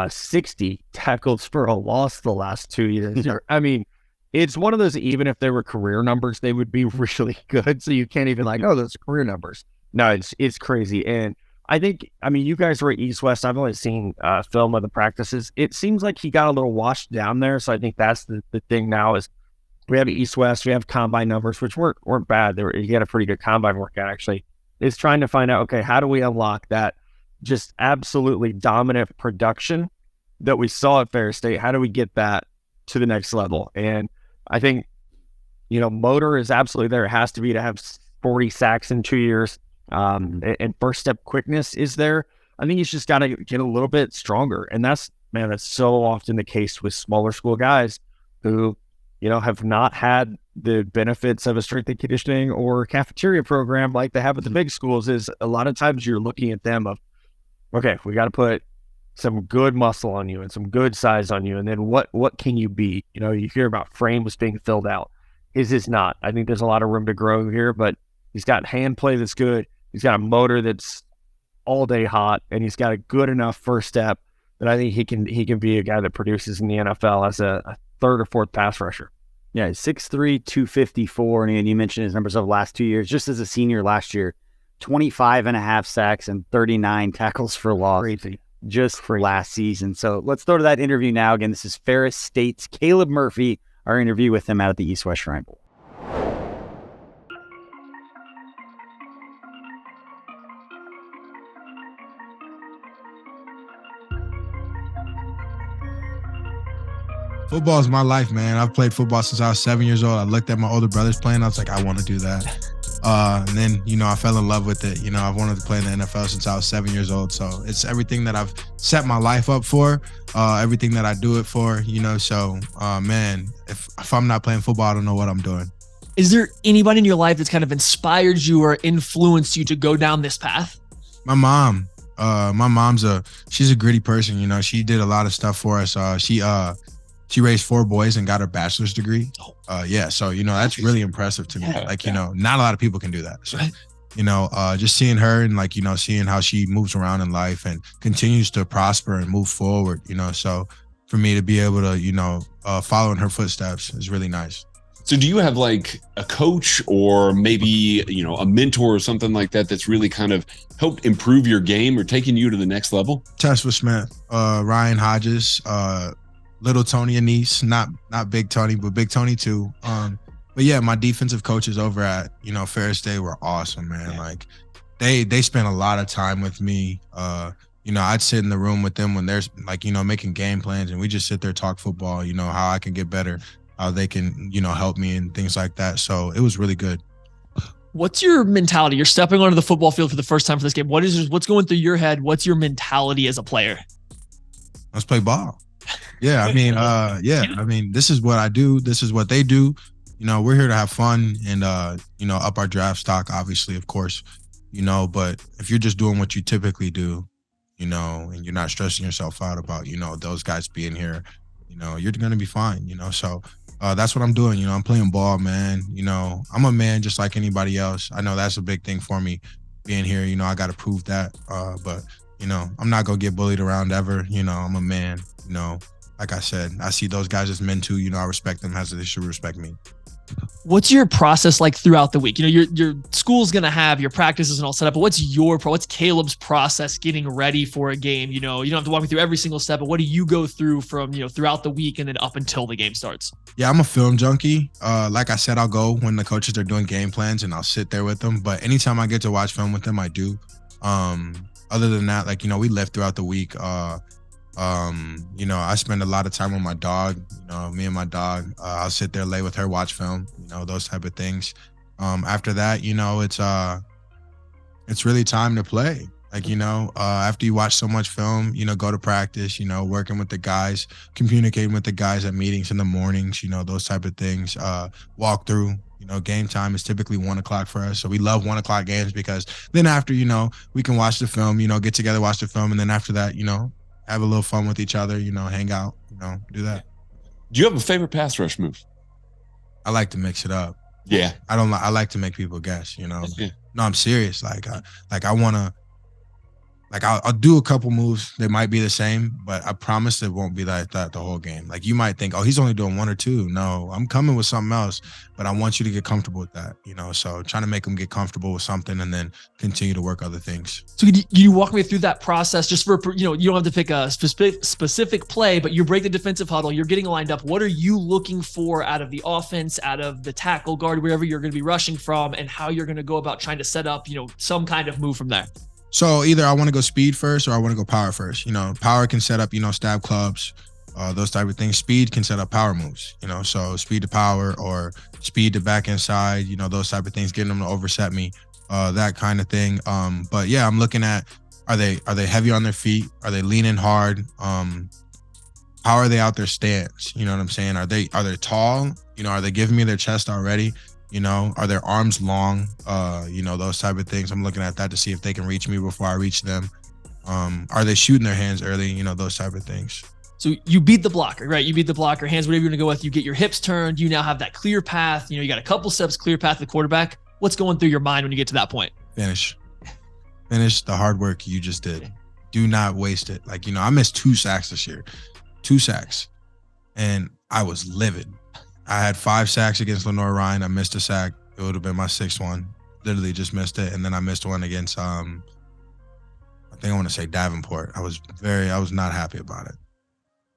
Speaker 3: 60 tackles for a loss the last 2 years. I mean, it's one of those, even if they were career numbers, they would be really good. So you can't even those are career numbers. No, it's crazy. And I think, I mean, you guys were at East West. I've only seen film of the practices. It seems like he got a little washed down there. So I think that's the thing now is we have East West, we have combine numbers, which weren't bad. He had a pretty good combine workout, actually. Is trying to find out, okay, how do we unlock that just absolutely dominant production that we saw at Ferris State? How do we get that to the next level? And I think, motor is absolutely there. It has to be to have 40 sacks in 2 years. And first step quickness is there. I think he's just got to get a little bit stronger. And that's so often the case with smaller school guys who, have not had the benefits of a strength and conditioning or cafeteria program like they have at the big schools. Is a lot of times you're looking at them of, okay, we got to put some good muscle on you and some good size on you. And then what can you be? You hear about frames being filled out. His is not. I think there's a lot of room to grow here, but he's got hand play that's good. He's got a motor that's all day hot, and he's got a good enough first step that I think he can be a guy that produces in the NFL as a third or fourth pass rusher.
Speaker 2: Yeah, 6'3", 254, and you mentioned his numbers of the last 2 years. Just as a senior last year, 25.5 sacks and 39 tackles for loss.
Speaker 3: Crazy.
Speaker 2: Just for last season. So let's go to that interview now. Again, this is Ferris State's Caleb Murphy, our interview with him out at the East West Shrine Bowl.
Speaker 8: Football is my life, man. I've played football since I was 7 years old. I looked at my older brothers playing. I was like, I want to do that. And then, I fell in love with it. I've wanted to play in the NFL since I was 7 years old. So it's everything that I've set my life up for, everything that I do it for, So, man, if I'm not playing football, I don't know what I'm doing.
Speaker 7: Is there anybody in your life that's kind of inspired you or influenced you to go down this path?
Speaker 8: My mom. My mom's she's a gritty person. She did a lot of stuff for us. She raised 4 boys and got her bachelor's degree. So, that's really impressive to me. Not a lot of people can do that. So, just seeing her and seeing how she moves around in life and continues to prosper and move forward, so for me to be able to, follow in her footsteps is really nice.
Speaker 9: So do you have like a coach or maybe, a mentor or something like that that's really kind of helped improve your game or taking you to the next level?
Speaker 8: Tesla Smith, Ryan Hodges, little Tony Anise, not Big Tony, but Big Tony too. But yeah, my defensive coaches over at, Ferris State were awesome, man. Yeah. Like they spent a lot of time with me. I'd sit in the room with them when they're making game plans, and we just sit there, talk football, how I can get better, how they can, help me and things like that. So it was really good.
Speaker 7: What's your mentality? You're stepping onto the football field for the first time for this game. What's going through your head? What's your mentality as a player?
Speaker 8: Let's play ball. Yeah, this is what I do. This is what they do. We're here to have fun and, up our draft stock, obviously, of course, but if you're just doing what you typically do, and you're not stressing yourself out about, those guys being here, you're going to be fine, so that's what I'm doing. I'm playing ball, man. I'm a man just like anybody else. I know that's a big thing for me being here. I got to prove that. But, I'm not going to get bullied around ever. I'm a man. Like I said, I see those guys as men too. I respect them as they should respect me.
Speaker 7: What's your process like throughout the week? Your school's going to have your practices and all set up, but what's Caleb's process getting ready for a game? You don't have to walk me through every single step, but what do you go through from, throughout the week and then up until the game starts? Yeah,
Speaker 8: I'm a film junkie. Like I said, I'll go when the coaches are doing game plans and I'll sit there with them. But anytime I get to watch film with them, I do. Other than that, we live throughout the week. I spend a lot of time with my dog, me and my dog, I'll sit there, lay with her, watch film, those type of things. After that, it's really time to play. After you watch so much film, go to practice, working with the guys, communicating with the guys at meetings in the mornings, those type of things, walk through. Game time is typically 1:00 for us. So we love 1:00 games because then after, we can watch the film, get together, watch the film. And then after that, have a little fun with each other, hang out, do that.
Speaker 9: Do you have a favorite pass rush move?
Speaker 8: I like to mix it up.
Speaker 9: Yeah.
Speaker 8: I like to make people guess, Yeah. No, I'm serious. I want to, Like I'll do a couple moves. They might be the same, but I promise it won't be like that the whole game. Like you might think, oh, he's only doing one or two. No, I'm coming with something else, but I want you to get comfortable with that, So trying to make them get comfortable with something and then continue to work other things.
Speaker 7: So could you walk me through that process just for, you don't have to pick a specific play, but you break the defensive huddle, you're getting lined up. What are you looking for out of the offense, out of the tackle guard, wherever you're going to be rushing from, and how you're going to go about trying to set up, some kind of move from there?
Speaker 8: So either I want to go speed first or I want to go power first. Power can set up, stab clubs, those type of things. Speed can set up power moves, so speed to power or speed to back inside, those type of things, getting them to overset me, that kind of thing. But yeah, I'm looking at, are they heavy on their feet? Are they leaning hard? How are they out their stance? You know what I'm saying? Are they tall? Are they giving me their chest already? Are their arms long? Those type of things. I'm looking at that to see if they can reach me before I reach them. Are they shooting their hands early? Those type of things.
Speaker 7: So you beat the blocker, right? You beat the blocker, hands, whatever you're going to go with. You get your hips turned. You now have that clear path. You got a couple steps, clear path to the quarterback. What's going through your mind when you get to that point?
Speaker 8: Finish the hard work you just did. Do not waste it. Like, I missed 2 sacks this year, 2 sacks, and I was livid. I had 5 sacks against Lenore Ryan. I missed a sack. It would have been my 6th one. Literally just missed it. And then I missed one against, I think I want to say Davenport. I was not happy about it.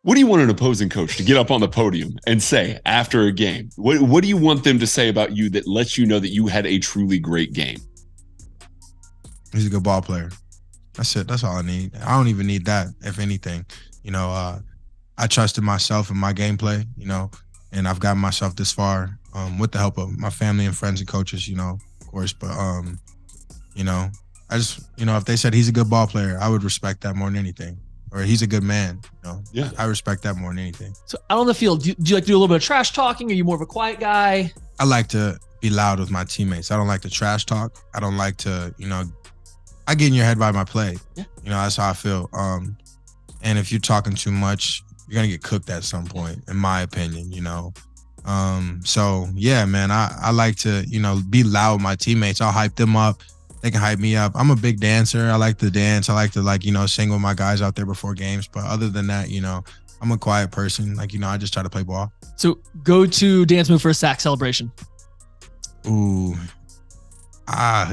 Speaker 9: What do you want an opposing coach to get up on the podium and say after a game? What do you want them to say about you that lets you know that you had a truly great game?
Speaker 8: He's a good ball player. That's it. That's all I need. I don't even need that, if anything. I trusted myself and my gameplay, and I've gotten myself this far with the help of my family and friends and coaches, of course. But, I just, if they said he's a good ball player, I would respect that more than anything. Or he's a good man,
Speaker 9: Yeah,
Speaker 8: I respect that more than anything.
Speaker 7: So out on the field, do you like to do a little bit of trash talking? Are you more of a quiet guy?
Speaker 8: I like to be loud with my teammates. I don't like to trash talk. I don't like to, I get in your head by my play.
Speaker 7: Yeah.
Speaker 8: That's how I feel. And if you're talking too much, you're going to get cooked at some point, in my opinion, So, yeah, man, I like to, be loud with my teammates. I'll hype them up. They can hype me up. I'm a big dancer. I like to dance. I like to, sing with my guys out there before games. But other than that, I'm a quiet person. I just try to play ball.
Speaker 7: So go to dance move for a sack celebration.
Speaker 8: Ooh. My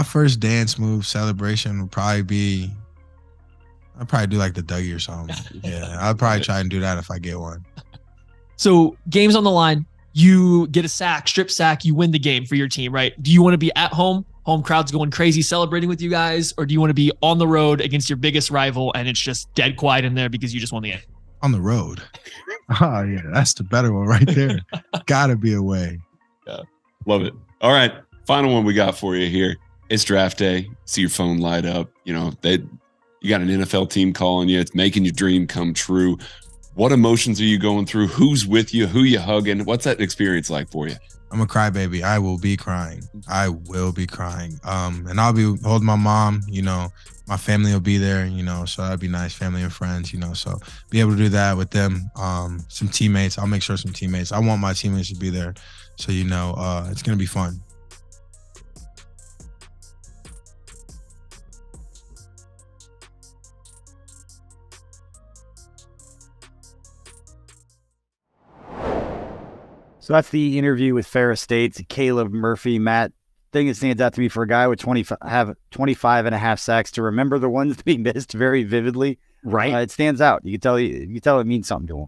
Speaker 8: first dance move celebration would probably be, I'd probably do like the Dougie or something. Yeah, I'd probably try and do that if I get one.
Speaker 7: So game's on the line. You get a sack, strip sack, you win the game for your team, right? Do you want to be at home crowd's going crazy celebrating with you guys, or do you want to be on the road against your biggest rival and it's just dead quiet in there because you just won the game?
Speaker 8: On the road. Oh, yeah, that's the better one right there. Gotta be away.
Speaker 9: Yeah, love it. All right, final one we got for you here. It's draft day. See your phone light up. You got an NFL team calling you. It's making your dream come true. What emotions are you going through? Who's with you? Who you hugging? What's that experience like for you?
Speaker 8: I'm a crybaby. I will be crying. And I'll be holding my mom, my family will be there, so that'd be nice. Family and friends, so be able to do that with them. Some teammates. I'll make sure some teammates. I want my teammates to be there. So, it's going to be fun.
Speaker 2: So that's the interview with Ferris State's Caleb Murphy. Matt, thing that stands out to me for a guy with 25 and a half sacks to remember the ones that he missed very vividly.
Speaker 3: Right.
Speaker 2: It stands out. You can tell it means something to him.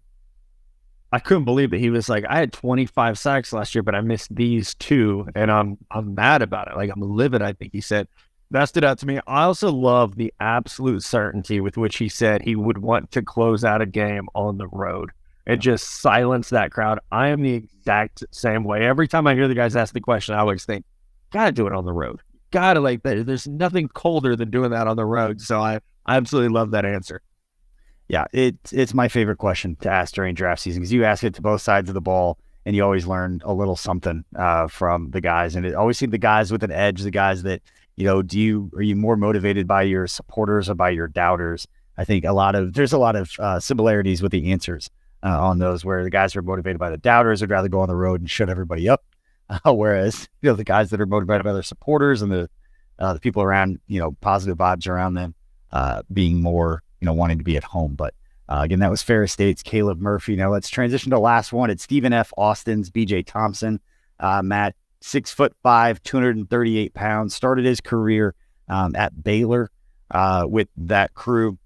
Speaker 3: I couldn't believe it. He was like, I had 25 sacks last year, but I missed these 2, and I'm mad about it. Like, I'm livid, I think he said. That stood out to me. I also love the absolute certainty with which he said he would want to close out a game on the road and just silence that crowd. I am the exact same way. Every time I hear the guys ask the question, I always think, gotta do it on the road. Gotta there's nothing colder than doing that on the road. So I absolutely love that answer.
Speaker 2: Yeah, it's my favorite question to ask during draft season because you ask it to both sides of the ball and you always learn a little something from the guys. And it always seems the guys with an edge, the guys that, are you more motivated by your supporters or by your doubters? I think there's a lot of similarities with the answers on those, where the guys who are motivated by the doubters would rather go on the road and shut everybody up. Whereas, the guys that are motivated by their supporters and the people around, positive vibes around them, being more, wanting to be at home. But again, that was Ferris State's Caleb Murphy. Now let's transition to the last one. It's Stephen F. Austin's BJ Thompson. Matt, 6'5", 238 pounds, started his career at Baylor with that crew.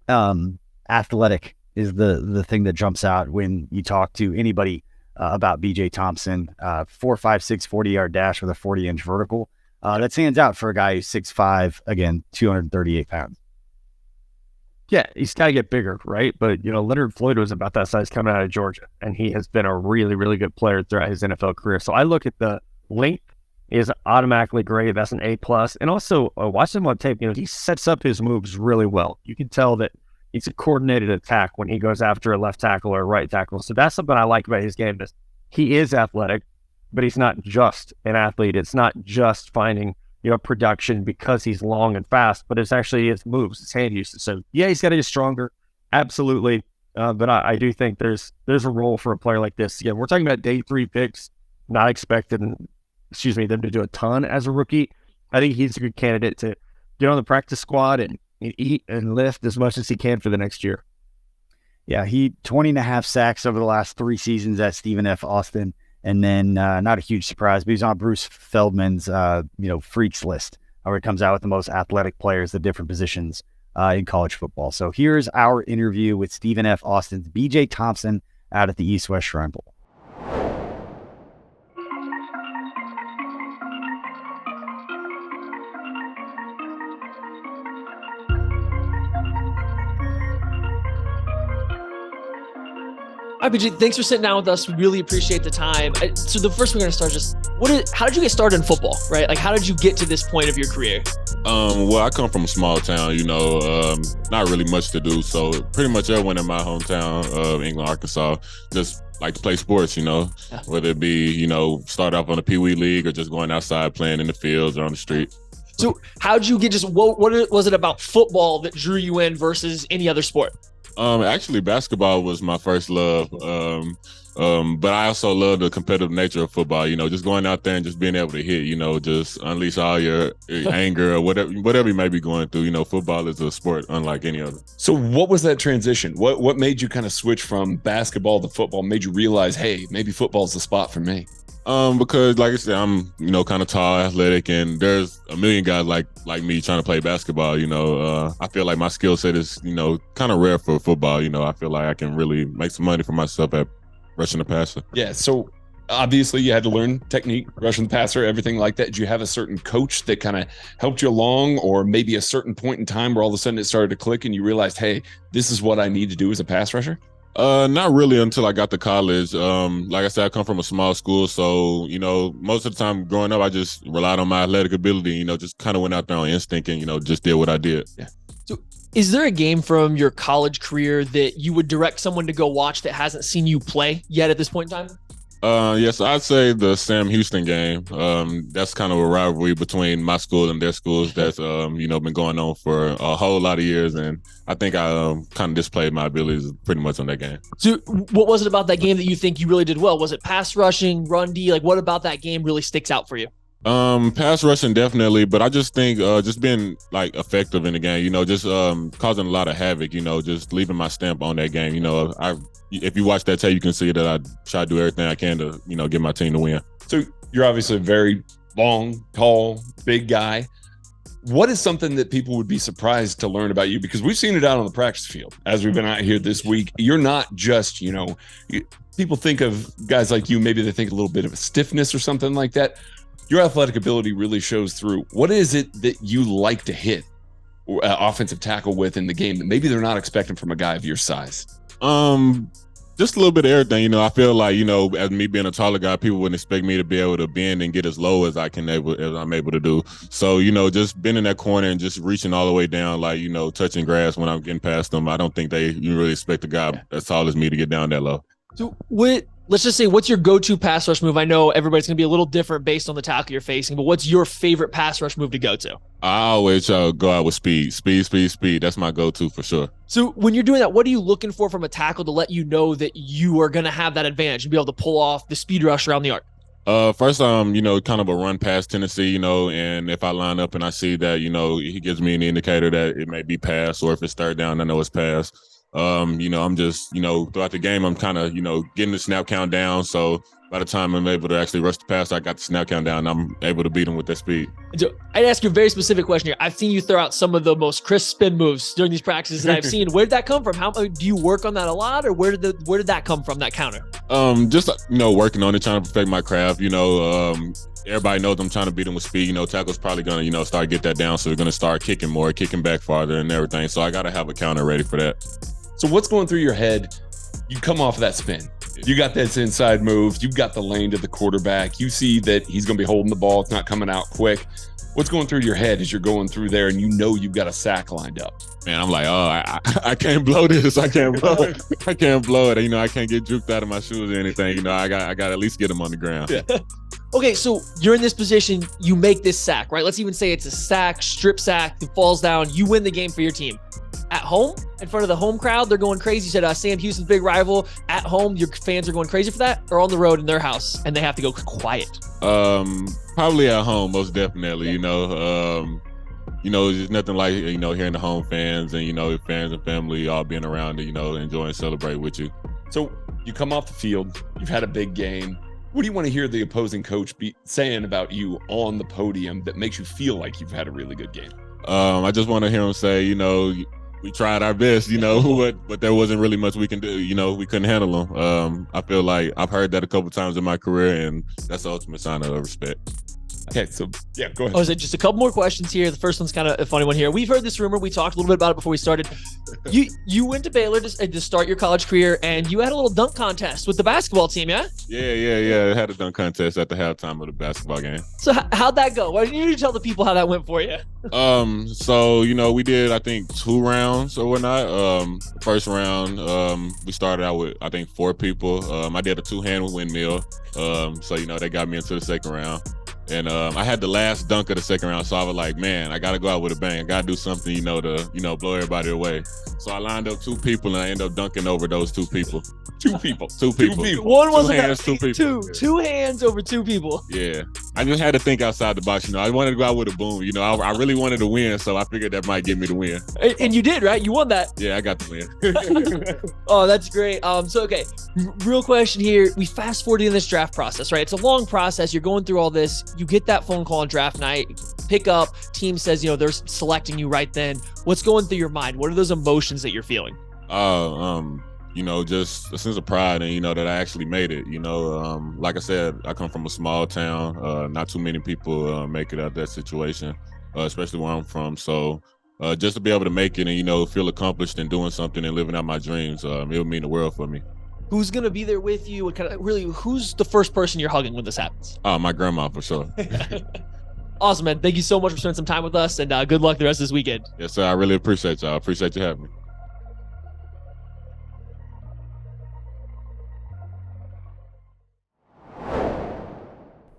Speaker 2: Athletic is the thing that jumps out when you talk to anybody about BJ Thompson. 4.56 40-yard dash with a 40-inch vertical. That stands out for a guy who's 6'5", again, 238 pounds.
Speaker 3: Yeah, he's got to get bigger, right? But, Leonard Floyd was about that size coming out of Georgia, and he has been a really, really good player throughout his NFL career. So I look at the length is automatically great. That's an A+. And also, watch him on tape. He sets up his moves really well. You can tell that it's a coordinated attack when he goes after a left tackle or a right tackle. So that's something I like about his game. Is he is athletic, but he's not just an athlete. It's not just finding production because he's long and fast, but it's actually his moves, his hand usage. So yeah, he's got to get stronger, absolutely. But I do think there's a role for a player like this. Yeah, we're talking about day 3 picks, not expecting, them to do a ton as a rookie. I think he's a good candidate to get on the practice squad and eat and lift as much as he can for the next year.
Speaker 2: Yeah, he 20.5 sacks over the last 3 seasons at Stephen F. Austin. And then not a huge surprise, but he's on Bruce Feldman's, freaks list, where it comes out with the most athletic players at different positions in college football. So here's our interview with Stephen F. Austin's BJ Thompson out at the East-West Shrine Bowl.
Speaker 7: All right, BJ, thanks for sitting down with us. We really appreciate the time. So the first we're going to start how did you get started in football, right? Like, how did you get to this point of your career?
Speaker 10: Well, I come from a small town, not really much to do. So pretty much everyone in my hometown of England, Arkansas, just like to play sports, whether it be, start off on a Pee Wee league or just going outside playing in the fields or on the street.
Speaker 7: So how'd you get what was it about football that drew you in versus any other sport?
Speaker 10: Actually, basketball was my first love. But I also love the competitive nature of football, just going out there and just being able to hit, just unleash all your anger or whatever you may be going through. Football is a sport unlike any other.
Speaker 9: So what was that transition? What made you kind of switch from basketball to football, made you realize, hey, maybe football's the spot for me?
Speaker 10: Because like I said, I'm, kind of tall, athletic, and there's a million guys like me trying to play basketball. I feel like my skill set is, kind of rare for football. I feel like I can really make some money for myself at rushing the passer.
Speaker 9: Yeah. So obviously you had to learn technique, rushing the passer, everything like that. Did you have a certain coach that kind of helped you along, or maybe a certain point in time where all of a sudden it started to click and you realized, hey, this is what I need to do as a pass rusher?
Speaker 10: Not really until I got to college. Like I said, I come from a small school, so most of the time growing up, I just relied on my athletic ability. Just kind of went out there on instinct and just did what I did.
Speaker 7: Yeah. So, is there a game from your college career that you would direct someone to go watch that hasn't seen you play yet at this point in time?
Speaker 10: Yes, I'd say the Sam Houston game. That's kind of a rivalry between my school and their schools that's, been going on for a whole lot of years. And I think I kind of displayed my abilities pretty much on that game.
Speaker 7: So what was it about that game that you think you really did well? Was it pass rushing, run D? Like, what about that game really sticks out for you?
Speaker 10: Pass rushing definitely, but I just think just being like effective in the game, just causing a lot of havoc, just leaving my stamp on that game. If you watch that tape, you can see that I try to do everything I can to, get my team to win.
Speaker 9: So you're obviously a very long, tall, big guy. What is something that people would be surprised to learn about you? Because we've seen it out on the practice field as we've been out here this week. You're not just, people think of guys like you, maybe they think a little bit of a stiffness or something like that. Your athletic ability really shows through. What is it that you like to hit offensive tackle with in the game that maybe they're not expecting from a guy of your size?
Speaker 10: Just a little bit of everything. I feel like, as me being a taller guy, people wouldn't expect me to be able to bend and get as low as I'm able to do. So, just being in that corner and just reaching all the way down, like, touching grass when I'm getting past them. I don't think you really expect a guy as tall as me to get down that low.
Speaker 7: So let's just say, what's your go-to pass rush move? I know everybody's going to be a little different based on the tackle you're facing, but what's your favorite pass rush move to go to?
Speaker 10: I always go out with speed. That's my go-to for sure.
Speaker 7: So when you're doing that, what are you looking for from a tackle to let you know that you are going to have that advantage and be able to pull off the speed rush around the arc?
Speaker 10: First, kind of a run past Tennessee, and if I line up and I see that, he gives me an indicator that it may be pass, or if it's third down, I know it's pass. I'm just, throughout the game, I'm kind of, getting the snap count down. So by the time I'm able to actually rush the pass, I got the snap count down, and I'm able to beat him with that speed.
Speaker 7: I'd ask you a very specific question here. I've seen you throw out some of the most crisp spin moves during these practices that I've seen. Where did that come from? How do you work on that a lot, or where did that come from, that counter?
Speaker 10: Just, working on it, trying to perfect my craft. Everybody knows I'm trying to beat him with speed. Tackle's probably going to, start get that down. So they're going to start kicking more, kicking back farther and everything. So I got to have a counter ready for that.
Speaker 9: So what's going through your head? You come off of that spin. You got this inside move. You've got the lane to the quarterback. You see that he's going to be holding the ball. It's not coming out quick. What's going through your head as you're going through there and you've got a sack lined up?
Speaker 10: Man, I'm like, I can't blow this. I can't blow it. I can't blow it. I can't get juked out of my shoes or anything. I got to at least get him on the ground.
Speaker 7: Yeah. Okay, so you're in this position. You make this sack, right? Let's even say it's a sack, strip sack, it falls down. You win the game for your team. At home, in front of the home crowd, they're going crazy. You said Sam Houston's big rival. At home, your fans are going crazy for that, or on the road in their house, and they have to go quiet?
Speaker 10: Probably at home, most definitely. There's nothing like, hearing the home fans and, fans and family all being around to, enjoy and celebrate with you.
Speaker 9: So you come off the field, you've had a big game. What do you want to hear the opposing coach be saying about you on the podium that makes you feel like you've had a really good game?
Speaker 10: I just want to hear him say, we tried our best, but there wasn't really much we can do. We couldn't handle them. I feel like I've heard that a couple times in my career, and that's the ultimate sign of respect.
Speaker 9: Okay, so yeah, go ahead.
Speaker 7: Oh, is it just a couple more questions here? The first one's kind of a funny one here. We've heard this rumor. We talked a little bit about it before we started. You went to Baylor to start your college career, and you had a little dunk contest with the basketball team, yeah?
Speaker 10: Yeah. I had a dunk contest at the halftime of the basketball game.
Speaker 7: So how'd that go? Why didn't you tell the people how that went for you?
Speaker 10: So we did, I think, 2 rounds or whatnot. First round, we started out with, I think, 4 people. I did a 2-hand windmill. So they got me into the second round. And I had the last dunk of the second round, so I was like, man, I got to go out with a bang. I got to do something, to, blow everybody away. So I lined up 2 people, and I ended up dunking over those 2 people.
Speaker 9: 2 people.
Speaker 10: 2 people.
Speaker 7: One was
Speaker 10: 2 hands, 2 people.
Speaker 7: Two hands over 2 people.
Speaker 10: Yeah. I just had to think outside the box. I wanted to go out with a boom. I really wanted to win, so I figured that might get me the win.
Speaker 7: And you did, right? You won that.
Speaker 10: Yeah, I got the win.
Speaker 7: Oh, that's great. Okay, real question here. We fast forward in this draft process, right? It's a long process. You're going through all this. You get that phone call on draft night, pick up, team says, they're selecting you right then. What's going through your mind? What are those emotions that you're feeling?
Speaker 10: Just a sense of pride and, that I actually made it. Like I said, I come from a small town. Not too many people make it out of that situation, especially where I'm from. So just to be able to make it and, feel accomplished and doing something and living out my dreams, it would mean the world for me.
Speaker 7: Who's going to be there with you? Who's the first person you're hugging when this happens?
Speaker 10: Oh, my grandma, for sure.
Speaker 7: Awesome, man. Thank you so much for spending some time with us, and good luck the rest of this weekend.
Speaker 10: Yes, sir. I really appreciate y'all. I appreciate you having me.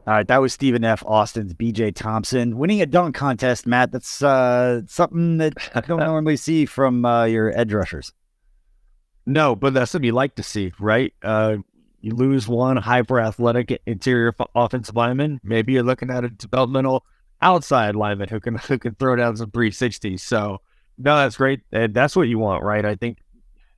Speaker 2: All right, that was Stephen F. Austin's BJ Thompson winning a dunk contest. Matt, that's something that I don't normally see from your edge rushers.
Speaker 3: No, but that's what you like to see, right? You lose one hyper-athletic interior offensive lineman. Maybe you're looking at a developmental outside lineman who can throw down some 360s. So, no, that's great. And that's what you want, right? I think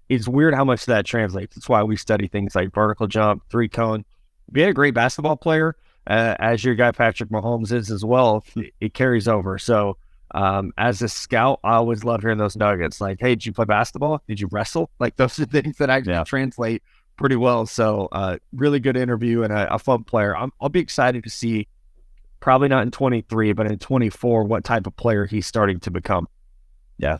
Speaker 3: it's weird how much that translates. That's why we study things like vertical jump, 3-cone. Being a great basketball player, as your guy Patrick Mahomes is as well, it carries over. So, as a scout, I always love hearing those nuggets. Like, hey, did you play basketball? Did you wrestle? Like, those are things that actually translate pretty well. So, really good interview and a fun player. I'll be excited to see, probably not in 23, but in 24, what type of player he's starting to become.
Speaker 2: Yeah,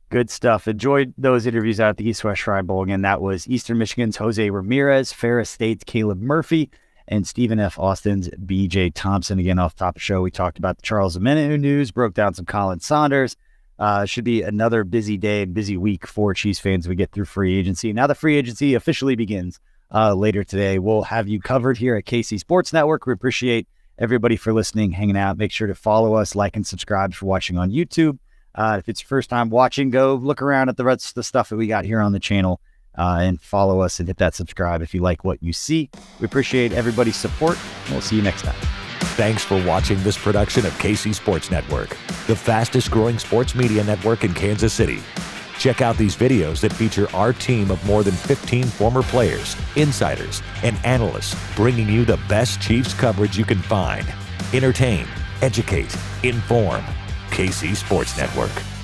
Speaker 2: good stuff. Enjoyed those interviews out at the East-West Shrine Bowl. Again, that was Eastern Michigan's Jose Ramirez, Ferris State's Caleb Murphy, and Stephen F. Austin's BJ Thompson. Again, off the top of the show, we talked about the Charles Omenihu news, broke down some Colin Saunders. Should be another busy day, busy week for Chiefs fans as we get through free agency. Now the free agency officially begins later today. We'll have you covered here at KC Sports Network. We appreciate everybody for listening, hanging out. Make sure to follow us, like, and subscribe for watching on YouTube. If it's your first time watching, go look around at the rest of the stuff that we got here on the channel. and follow us and hit that subscribe if you like what you see. We appreciate everybody's support, and we'll see you next time.
Speaker 1: Thanks for watching this production of KC Sports Network, the fastest growing sports media network in Kansas City. Check out these videos that feature our team of more than 15 former players, insiders, and analysts bringing you the best Chiefs coverage you can find. Entertain, educate, inform. KC Sports Network.